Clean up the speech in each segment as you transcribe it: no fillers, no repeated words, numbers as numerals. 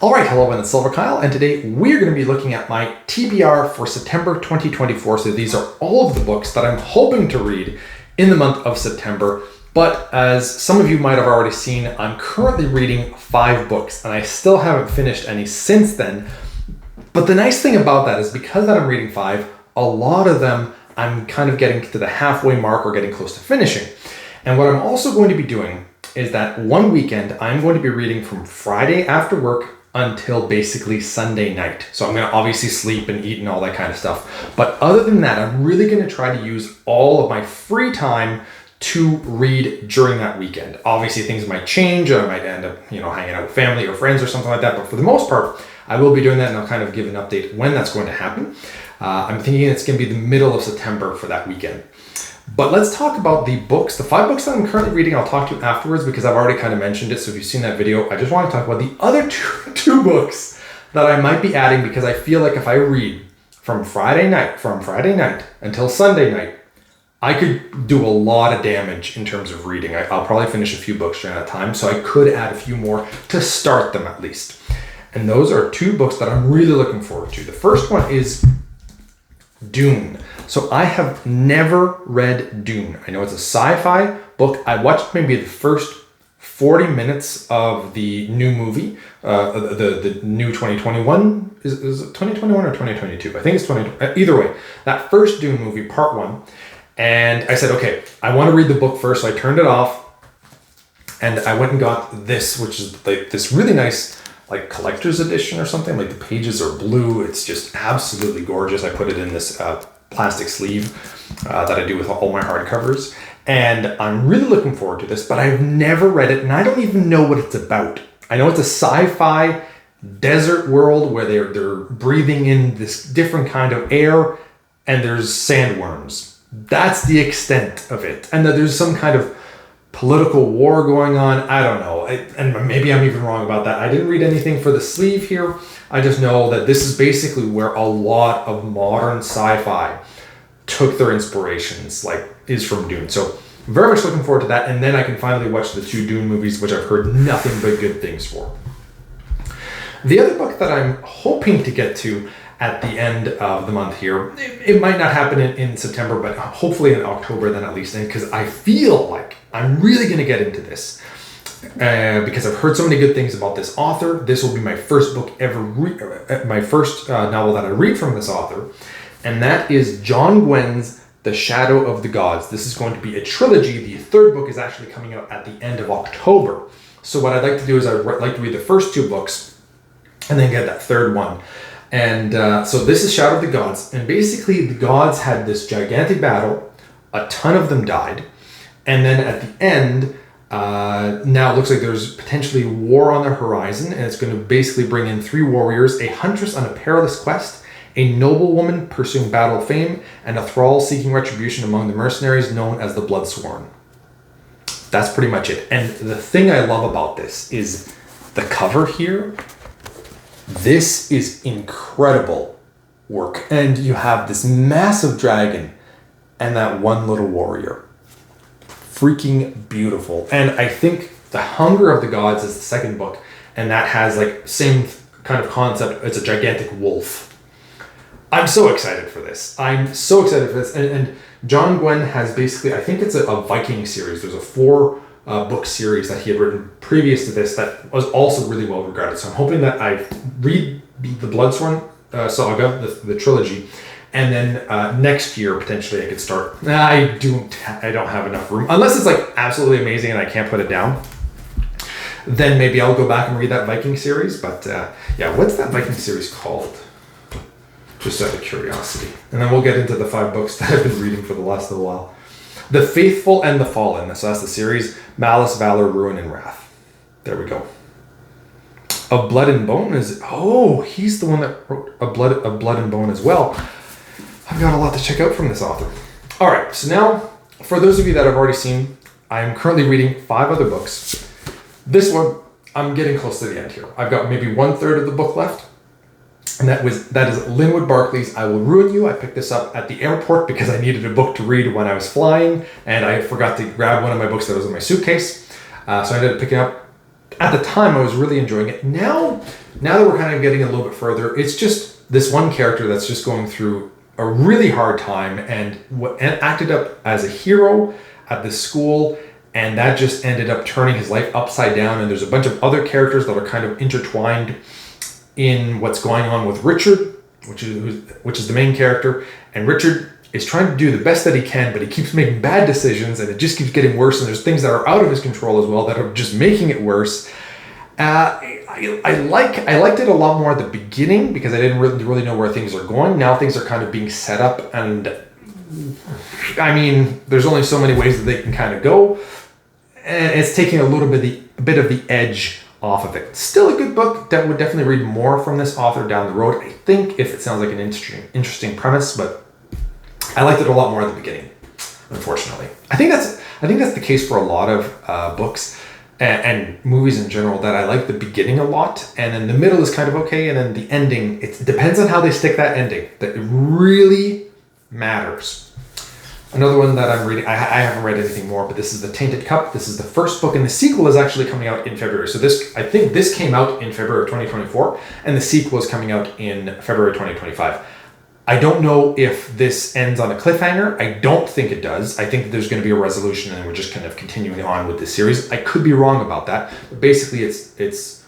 All right, hello, it's Silver Kyle, and today we're going to be looking at my TBR for September 2024. So these are all of the books that I'm hoping to read in the month of September. But as some of you might have already seen, I'm currently reading 5 books, and I still haven't finished any since then. But the nice thing about that is because that I'm reading 5, a lot of them I'm kind of getting to the halfway mark or getting close to finishing. And what I'm also going to be doing is that one weekend I'm going to be reading from Friday after work until basically Sunday night. So I'm going to obviously sleep and eat and all that kind of stuff. But other than that, I'm really going to try to use all of my free time to read during that weekend. Obviously things might change, or I might end up, hanging out with family or friends or something like that. But for the most part, I will be doing that, and I'll kind of give an update when that's going to happen. I'm thinking it's going to be the middle of September for that weekend. But let's talk about the books. The 5 books that I'm currently reading, I'll talk to you afterwards because I've already kind of mentioned it. So if you've seen that video, I just want to talk about the other two books that I might be adding, because I feel like if I read from Friday night until Sunday night, I could do a lot of damage in terms of reading. I'll probably finish a few books during that time, so I could add a few more to start them at least. And those are 2 books that I'm really looking forward to. The first one is Dune. So I have never read Dune. I know it's a sci-fi book. I watched maybe the first 40 minutes of the new movie, the new 2021. Is it 2021 or 2022? I think it's 20. Either way, that first Dune movie, part 1. And I said, okay, I want to read the book first. So I turned it off and I went and got this, which is like this really nice like collector's edition or something. Like the pages are blue. It's just absolutely gorgeous. I put it in this plastic sleeve that I do with all my hardcovers. And I'm really looking forward to this, but I've never read it and I don't even know what it's about. I know it's a sci-fi desert world where they're breathing in this different kind of air and there's sandworms. That's the extent of it. And that there's some kind of political war going on. I don't know. And maybe I'm even wrong about that. I didn't read anything for the sleeve here. I just know that this is basically where a lot of modern sci-fi took their inspirations, is from Dune. So very much looking forward to that. And then I can finally watch the 2 Dune movies, which I've heard nothing but good things for. The other book that I'm hoping to get to at the end of the month here, it might not happen in September, but hopefully in October then at least, because I feel like I'm really going to get into this because I've heard so many good things about this author. This will be my first book ever, my first novel that I read from this author, and that is John Gwyn's The Shadow of the Gods. This is going to be a trilogy. The 3rd book is actually coming out at the end of October. So what I'd like to do is I'd like to read the first 2 books and then get that 3rd one. And so this is Shadow of the Gods. And basically the gods had this gigantic battle. A ton of them died. And then at the end, now it looks like there's potentially war on the horizon. And it's going to basically bring in 3 warriors, a huntress on a perilous quest, a noblewoman pursuing battle fame, and a thrall seeking retribution among the mercenaries known as the Bloodsworn. That's pretty much it. And the thing I love about this is the cover here. This is incredible work. And you have this massive dragon and that one little warrior. Freaking beautiful. And I think The Hunger of the Gods is the 2nd book. And that has same kind of concept. It's a gigantic wolf. I'm so excited for this. And John Gwyn has basically, I think it's a Viking series. There's a 4 book series that he had written previous to this that was also really well regarded. So I'm hoping that I read the Bloodsworn saga, the trilogy, and then next year potentially I could start. I don't have enough room unless it's absolutely amazing and I can't put it down. Then maybe I'll go back and read that Viking series. But yeah, what's that Viking series called? Just out of curiosity. And then we'll get into the 5 books that I've been reading for the last little while. The Faithful and the Fallen. So that's the series. Malice, Valor, Ruin, and Wrath. There we go. Of Blood and Bone is... Oh, he's the one that wrote Of Blood and Bone as well. I've got a lot to check out from this author. All right, so now, for those of you that have already seen, I am currently reading 5 other books. This one, I'm getting close to the end here. I've got maybe 1/3 of the book left. And that is Linwood Barclay's I Will Ruin You. I picked this up at the airport because I needed a book to read when I was flying, and I forgot to grab one of my books that was in my suitcase. So I ended up picking up at the time I was really enjoying it. Now that we're kind of getting a little bit further, it's just this one character that's just going through a really hard time and acted up as a hero at this school, and that just ended up turning his life upside down. And there's a bunch of other characters that are kind of intertwined in what's going on with Richard, which is the main character. And Richard is trying to do the best that he can, but he keeps making bad decisions, and it just keeps getting worse. And there's things that are out of his control as well that are just making it worse. I liked it a lot more at the beginning because I didn't really know where things are going. Now things are kind of being set up, and I mean, there's only so many ways that they can kind of go, and it's taking a little bit of the edge off of it. Still a good book. That would definitely read more from this author down the road, I think, if it sounds like an interesting premise, but I liked it a lot more at the beginning, unfortunately. I think that's the case for a lot of books and movies in general, that I like the beginning a lot, and then the middle is kind of okay, and then the ending, it depends on how they stick that ending, that it really matters. Another one that I'm reading, I haven't read anything more, but this is The Tainted Cup. This is the first book, and the sequel is actually coming out in February. So I think this came out in February of 2024, and the sequel is coming out in February 2025. I don't know if this ends on a cliffhanger. I don't think it does. I think that there's going to be a resolution, and we're just kind of continuing on with this series. I could be wrong about that. But basically, it's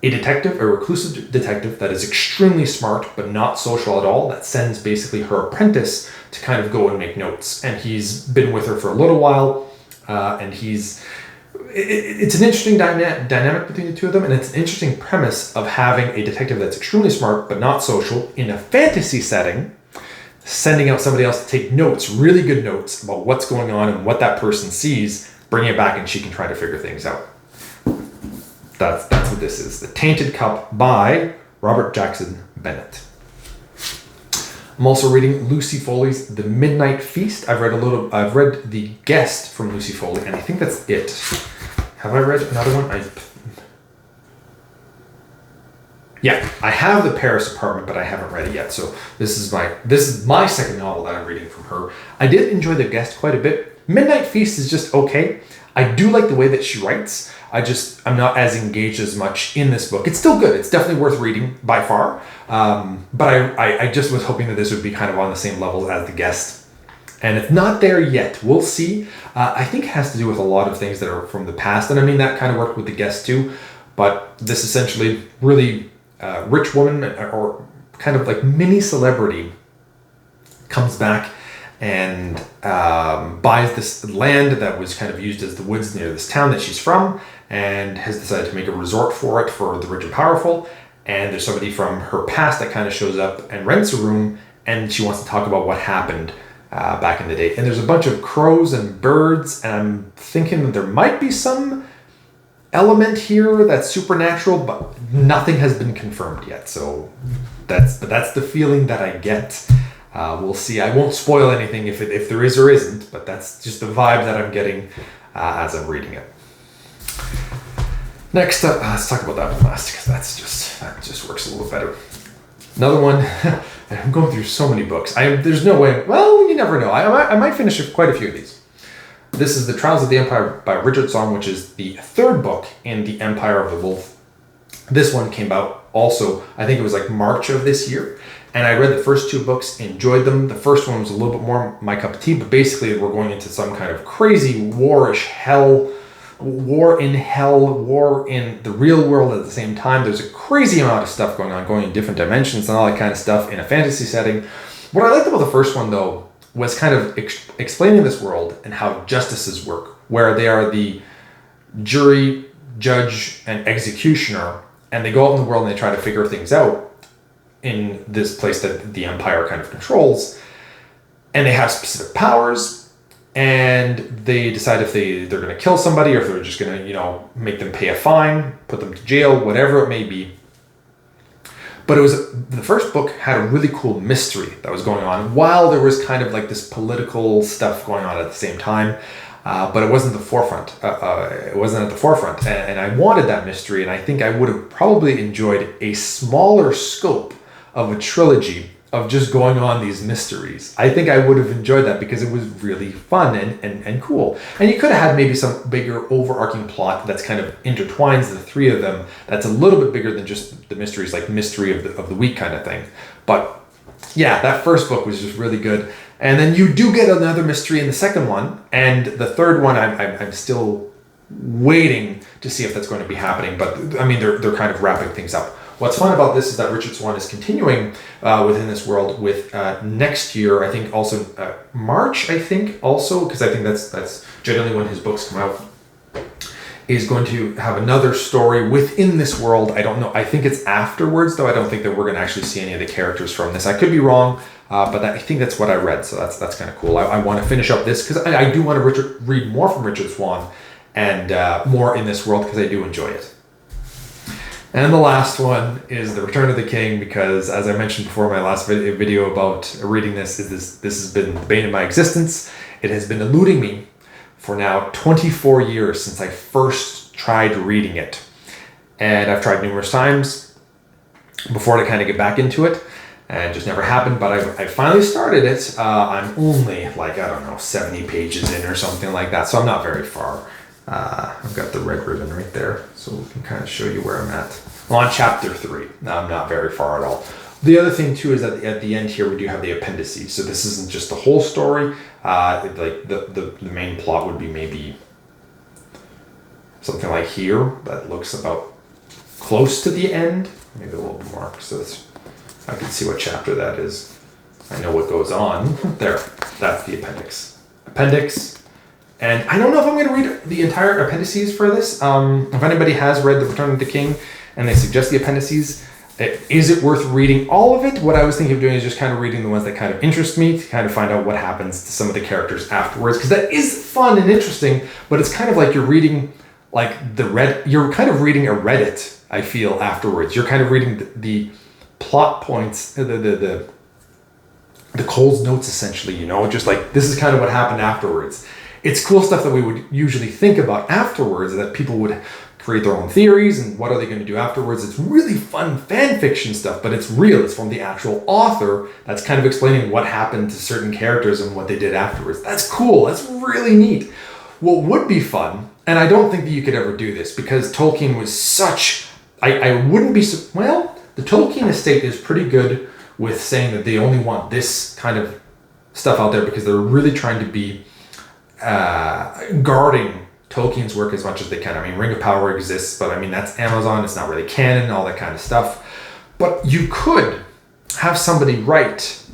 a detective, a reclusive detective that is extremely smart but not social at all, that sends basically her apprentice to kind of go and make notes. And he's been with her for a little while, and it's an interesting dynamic between the two of them, and it's an interesting premise of having a detective that's extremely smart but not social in a fantasy setting, sending out somebody else to take notes, really good notes about what's going on and what that person sees, bring it back, and she can try to figure things out. That's what this is. The Tainted Cup by Robert Jackson Bennett. I'm also reading Lucy Foley's The Midnight Feast. I've read The Guest from Lucy Foley, and I think that's it. Have I read another one? Yeah, I have The Paris Apartment, but I haven't read it yet. So this is my second novel that I'm reading from her. I did enjoy The Guest quite a bit. Midnight Feast is just okay. I do like the way that she writes. I'm not as engaged as much in this book. It's still good. It's definitely worth reading by far. But I just was hoping that this would be kind of on the same level as The Guest. And it's not there yet. We'll see. I think it has to do with a lot of things that are from the past. And I mean, that kind of worked with The Guest too. But this essentially really rich woman, or kind of like mini celebrity, comes back and buys this land that was kind of used as the woods near this town that she's from, and has decided to make a resort for it for the rich and powerful. And there's somebody from her past that kind of shows up and rents a room, and she wants to talk about what happened back in the day. And there's a bunch of crows and birds, and I'm thinking that there might be some element here that's supernatural, but nothing has been confirmed yet. So that's the feeling that I get. We'll see. I won't spoil anything if there is or isn't, but that's just the vibe that I'm getting as I'm reading it. Next up, let's talk about that one last, because that just works a little better. Another one. I'm going through so many books. There's no way. Well, you never know. I might finish quite a few of these. This is The Trials of the Empire by Richard Song, which is the third book in the Empire of the Wolf. This one came out also, I think it was like March of this year. And I read the first two books, enjoyed them. The first one was a little bit more my cup of tea, but basically we're going into some kind of crazy war in the real world at the same time. There's a crazy amount of stuff going on, going in different dimensions and all that kind of stuff in a fantasy setting. What I liked about the first one, though, was kind of explaining this world and how justices work, where they are the jury, judge, and executioner, and they go out in the world and they try to figure things out in this place that the Empire kind of controls, and they have specific powers, and they decide if they're going to kill somebody, or if they're just going to, make them pay a fine, put them to jail, whatever it may be. But the first book had a really cool mystery that was going on, while there was kind of like this political stuff going on at the same time. But it wasn't the forefront. It wasn't at the forefront, and I wanted that mystery, and I think I would have probably enjoyed a smaller scope of a trilogy of just going on these mysteries. I think I would have enjoyed that because it was really fun and cool. And you could have had maybe some bigger overarching plot that's kind of intertwines the three of them. That's a little bit bigger than just the mysteries, like mystery of the week kind of thing. But yeah, that first book was just really good. And then you do get another mystery in the second one. And the third one, I'm still waiting to see if that's going to be happening. But I mean, they're kind of wrapping things up. What's fun about this is that Richard Swan is continuing within this world with next year, I think also March, I think also, because I think that's generally when his books come out, is going to have another story within this world. I don't know. I think it's afterwards, though. I don't think that we're going to actually see any of the characters from this. I could be wrong, but I think that's what I read. So that's kind of cool. I want to finish up this because I do want to read more from Richard Swan and more in this world because I do enjoy it. And the last one is The Return of the King, because as I mentioned before, my last video about reading this has been the bane of my existence. It has been eluding me for now 24 years since I first tried reading it. And I've tried numerous times before to kind of get back into it, and just never happened. But I finally started it. I'm only 70 pages in or something like that, so I'm not very far. I've got the red ribbon right there, so we can kind of show you where I'm at. I'm on chapter 3. No, I'm not very far at all. The other thing too is that at the end here we do have the appendices. So this isn't just the whole story. Like the main plot would be maybe something like here that looks about close to the end. Maybe a little bit more, so I can see what chapter that is. I know what goes on. There, that's the appendix. Appendix. And I don't know if I'm going to read the entire appendices for this. If anybody has read The Return of the King and they suggest the appendices, is it worth reading all of it? What I was thinking of doing is just kind of reading the ones that kind of interest me to kind of find out what happens to some of the characters afterwards. Because that is fun and interesting, but it's kind of like you're reading you're kind of reading a Reddit, I feel, afterwards. You're kind of reading the plot points, the Cole's notes essentially, just like this is kind of what happened afterwards. It's cool stuff that we would usually think about afterwards, that people would create their own theories and what are they going to do afterwards. It's really fun fan fiction stuff, but it's real. It's from the actual author that's kind of explaining what happened to certain characters and what they did afterwards. That's cool. That's really neat. What would be fun, and I don't think that you could ever do this because Tolkien was such... I wouldn't be... Well, the Tolkien estate is pretty good with saying that they only want this kind of stuff out there because they're really trying to be guarding Tolkien's work as much as they can. I mean, Ring of Power exists, but I mean, that's Amazon. It's not really canon, all that kind of stuff. But you could have somebody write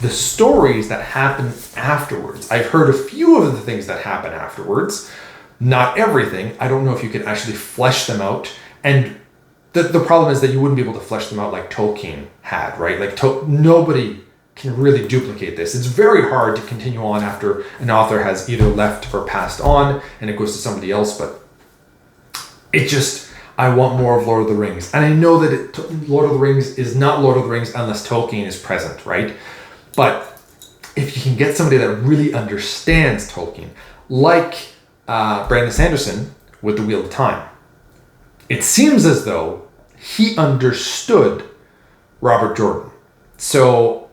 the stories that happen afterwards. I've heard a few of the things that happen afterwards, not everything. I don't know if you could actually flesh them out. And the problem is that you wouldn't be able to flesh them out like Tolkien had, right? Like nobody can really duplicate this. It's very hard to continue on after an author has either left or passed on and it goes to somebody else, but I want more of Lord of the Rings. And I know that Lord of the Rings is not Lord of the Rings unless Tolkien is present, right? But if you can get somebody that really understands Tolkien, like Brandon Sanderson with The Wheel of Time, it seems as though he understood Robert Jordan. So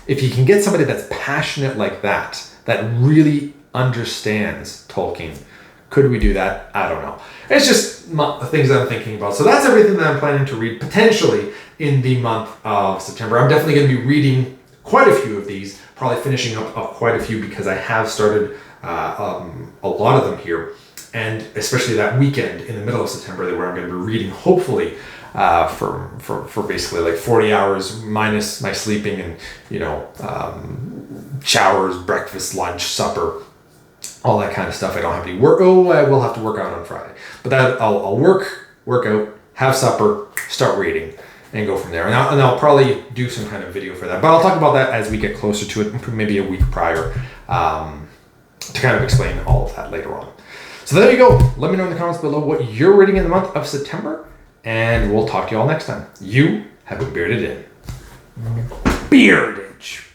if you can get somebody that's passionate like that really understands Tolkien, could we do that? I don't know. It's just things that I'm thinking about. So that's everything that I'm planning to read potentially in the month of September. I'm definitely going to be reading quite a few of these, probably finishing up quite a few because I have started a lot of them here. And especially that weekend in the middle of September where I'm going to be reading, hopefully, for basically like 40 hours minus my sleeping and, showers, breakfast, lunch, supper, all that kind of stuff. I don't have any work. Oh, I will have to work out on Friday. But that I'll work out, have supper, start reading, and go from there. And I'll probably do some kind of video for that. But I'll talk about that as we get closer to it, maybe a week prior, to kind of explain all of that later on. So there you go. Let me know in the comments below what you're reading in the month of September, and we'll talk to you all next time. You have been bearded in. Beardage.